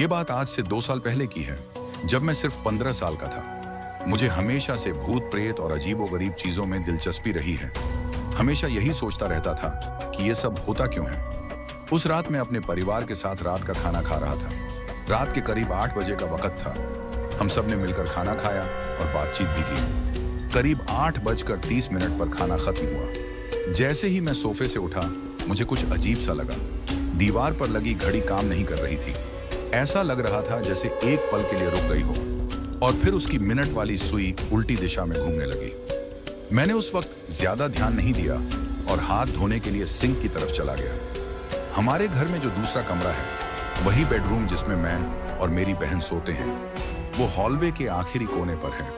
ये बात आज से 2 साल पहले की है, जब मैं सिर्फ 15 साल का था। मुझे हमेशा से भूत प्रेत और अजीबोगरीब चीजों में दिलचस्पी रही है। हमेशा यही सोचता रहता था कि ये सब होता क्यों है। उस रात मैं अपने परिवार के साथ रात का खाना खा रहा था। रात के करीब 8 बजे का वक्त था। हम सब ने मिलकर खाना खाया और बातचीत भी की। करीब 8:30 पर खाना खत्म हुआ। जैसे ही मैं सोफे से उठा, मुझे कुछ अजीब सा लगा। दीवार पर लगी घड़ी काम नहीं कर रही थी। ऐसा लग रहा था जैसे एक पल के लिए रुक गई हो और फिर उसकी मिनट वाली सुई उल्टी दिशा में घूमने लगी। मैंने उस वक्त ज्यादा ध्यान नहीं दिया और हाथ धोने के लिए सिंक की तरफ चला गया। हमारे घर में जो दूसरा कमरा है, वही बेडरूम जिसमें मैं और मेरी बहन सोते हैं, वो हॉलवे के आखिरी कोने पर है।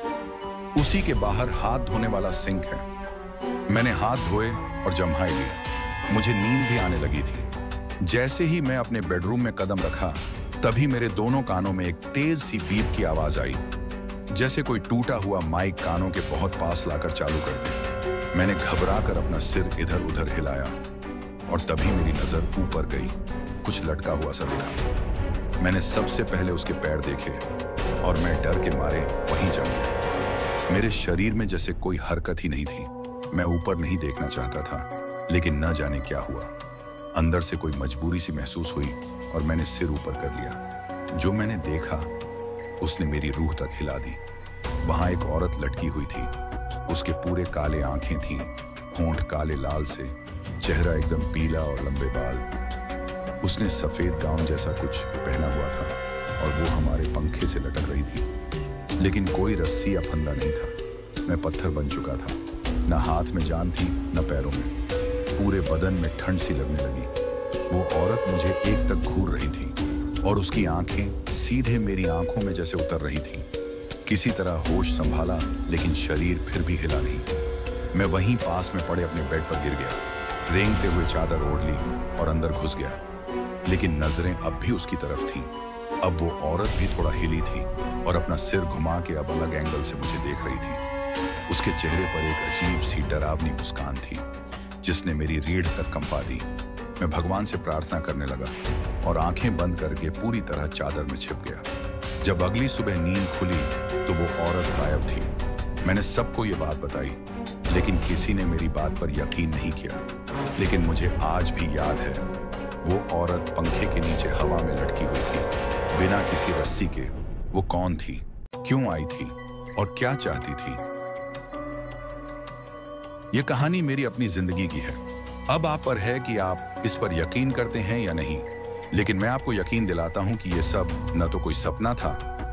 उसी के बाहर हाथ धोने वाला सिंक है। मैंने हाथ धोए और जम्हाई ली। मुझे नींद भी आने लगी थी। जैसे ही मैं अपने बेडरूम में कदम रखा, तभी मेरे दोनों कानों में एक तेज सी बीप की आवाज आई, जैसे कोई टूटा हुआ माइक कानों के बहुत पास लाकर चालू कर दे। मैंने घबराकर अपना सिर इधर उधर हिलाया और तभी मेरी नजर ऊपर गई। कुछ लटका हुआ सा दिखा। मैंने सबसे पहले उसके पैर देखे और मैं डर के मारे वहीं जम गया। मेरे शरीर में जैसे कोई हरकत ही नहीं थी। मैं ऊपर नहीं देखना चाहता था, लेकिन न जाने क्या हुआ। अंदर से कोई मजबूरी सी महसूस हुई और मैंने सिर ऊपर कर लिया। जो मैंने देखा, उसने मेरी रूह तक हिला दी। वहां एक औरत लटकी हुई थी। उसके पूरे काले आंखें थीं, होंठ काले लाल से, चेहरा एकदम पीला और लंबे बाल। उसने सफेद गाउन जैसा कुछ पहना हुआ था और वो हमारे पंखे से लटक रही थी, लेकिन कोई रस्सी या फंदा नहीं था। मैं पत्थर बन चुका था। न हाथ में जान थी, न पैरों में। पूरे बदन में ठंड सी लगने लगी। वो औरत मुझे एक तक घूर रही थी और उसकी आंखें सीधे मेरी आंखों में जैसे उतर रही थीं। किसी तरह होश संभाला, लेकिन शरीर फिर भी हिला नहीं। मैं वहीं पास में पड़े अपने बेड पर गिर गया, रेंगते हुए चादर ओढ़ ली और अंदर घुस गया। लेकिन नजरें अब भी उसकी तरफ थीं। अब वो औरत भी थोड़ा हिली थी और अपना सिर घुमा के अब अलग एंगल से मुझे देख रही थी। उसके चेहरे पर एक अजीब सी डरावनी मुस्कान थी, जिसने मेरी रीढ़ तक कंपा दी। मैं भगवान से प्रार्थना करने लगा और आंखें बंद करके पूरी तरह चादर में छिप गया। जब अगली सुबह नींद खुली तो वो औरत गायब थी। मैंने सबको ये बात बताई, लेकिन किसी ने मेरी बात पर यकीन नहीं किया। लेकिन मुझे आज भी याद है, वो औरत पंखे के नीचे हवा में लटकी हुई थी, बिना किसी रस्सी के। वो कौन थी, क्यों आई थी और क्या चाहती थी? ये कहानी मेरी अपनी जिंदगी की है। अब आप पर है कि आप इस पर यकीन करते हैं या नहीं, लेकिन मैं आपको यकीन दिलाता हूं कि ये सब न तो कोई सपना था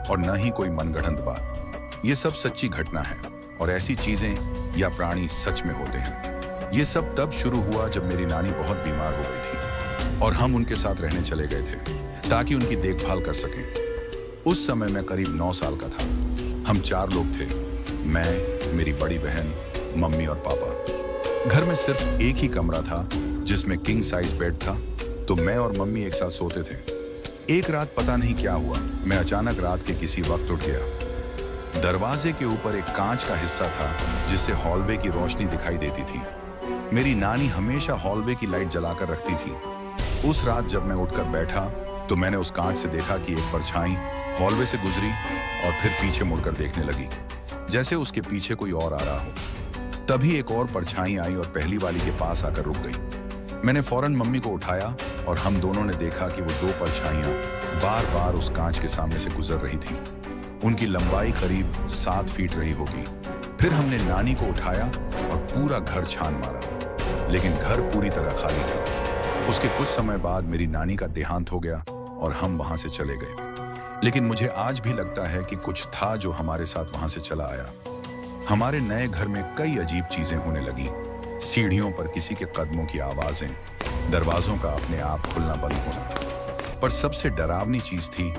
और न ही कोई मनगढ़ंत बात। ये सब सच्ची घटना है और ऐसी चीजें या प्राणी सच में होते हैं। ये सब तब शुरू हुआ जब मेरी नानी बहुत बीमार हो गई थी और हम उनके साथ रहने चले गए थे ताकि उनकी देखभाल कर सकें। उस समय मैं करीब 9 साल का था। हम 4 लोग थे, मैं, मेरी बड़ी बहन, मम्मी और पापा। घर में सिर्फ एक ही कमरा था जिसमें किंग साइज बेड था, तो मैं और मम्मी एक साथ सोते थे। एक रात पता नहीं क्या हुआ, मैं अचानक रात के किसी वक्त उठ गया। दरवाजे के ऊपर एक कांच का हिस्सा था जिससे हॉलवे की रोशनी दिखाई देती थी। मेरी नानी हमेशा हॉलवे की लाइट जलाकर रखती थी। उस रात जब मैं उठकर बैठा तो मैंने उस कांच से देखा कि एक परछाई हॉलवे से गुजरी और फिर पीछे मुड़कर देखने लगी, जैसे उसके पीछे कोई और आ रहा हो। तभी एक और परछाई आई और पहली वाली के पास आकर रुक गई। मैंने फौरन मम्मी को उठाया और हम दोनों ने देखा कि वो 2 परछाइयां बार बार उस कांच के सामने से गुजर रही थीं। उनकी लंबाई करीब 7 फीट रही होगी। फिर हमने नानी को उठाया और पूरा घर छान मारा, लेकिन घर पूरी तरह खाली था। उसके कुछ समय बाद मेरी नानी का देहांत हो गया और हम वहां से चले गए। लेकिन मुझे आज भी लगता है कि कुछ था जो हमारे साथ वहां से चला आया। हमारे नए घर में कई अजीब चीजें होने लगी। सीढ़ियों पर किसी के कदमों की आवाजें, दरवाजों का अपने आप खुलना बंद होना। पर सबसे डरावनी चीज थी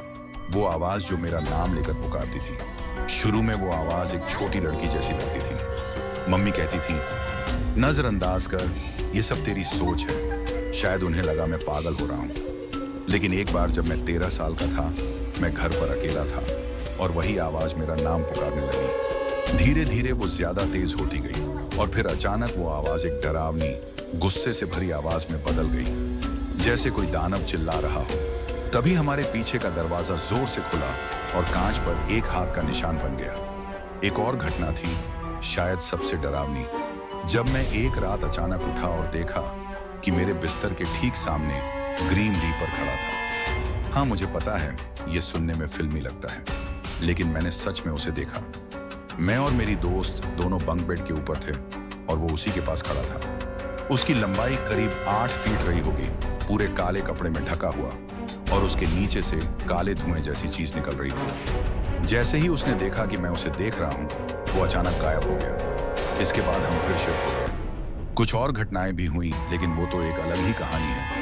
वो आवाज जो मेरा नाम लेकर पुकारती थी। शुरू में वो आवाज एक छोटी लड़की जैसी लगती थी। मम्मी कहती थी, नजरअंदाज कर, ये सब तेरी सोच है। शायद उन्हें लगा मैं पागल हो रहा हूँ। लेकिन एक बार जब मैं 13 साल का था, मैं घर पर अकेला था और वही आवाज मेरा नाम पुकारने लगी। धीरे धीरे वो ज्यादा तेज होती गई और फिर अचानक वो आवाज एक डरावनी, गुस्से से भरी आवाज में बदल गई, जैसे कोई दानव चिल्ला रहा हो। तभी हमारे पीछे का दरवाजा जोर से खुला और कांच पर एक हाथ का निशान बन गया। एक और घटना थी, शायद सबसे डरावनी। जब मैं एक रात अचानक उठा और देखा कि मेरे बिस्तर के ठीक सामने ग्रीन रीपर खड़ा था। हाँ, मुझे पता है ये सुनने में फिल्मी लगता है, लेकिन मैंने सच में उसे देखा। मैं और मेरी दोस्त दोनों बंक बेड के ऊपर थे और वो उसी के पास खड़ा था। उसकी लंबाई करीब 8 फीट रही होगी, पूरे काले कपड़े में ढका हुआ, और उसके नीचे से काले धुएं जैसी चीज निकल रही थी। जैसे ही उसने देखा कि मैं उसे देख रहा हूं, वो अचानक गायब हो गया। इसके बाद हम फिर शिफ्ट हो गए। कुछ और घटनाएं भी हुई, लेकिन वो तो एक अलग ही कहानी है।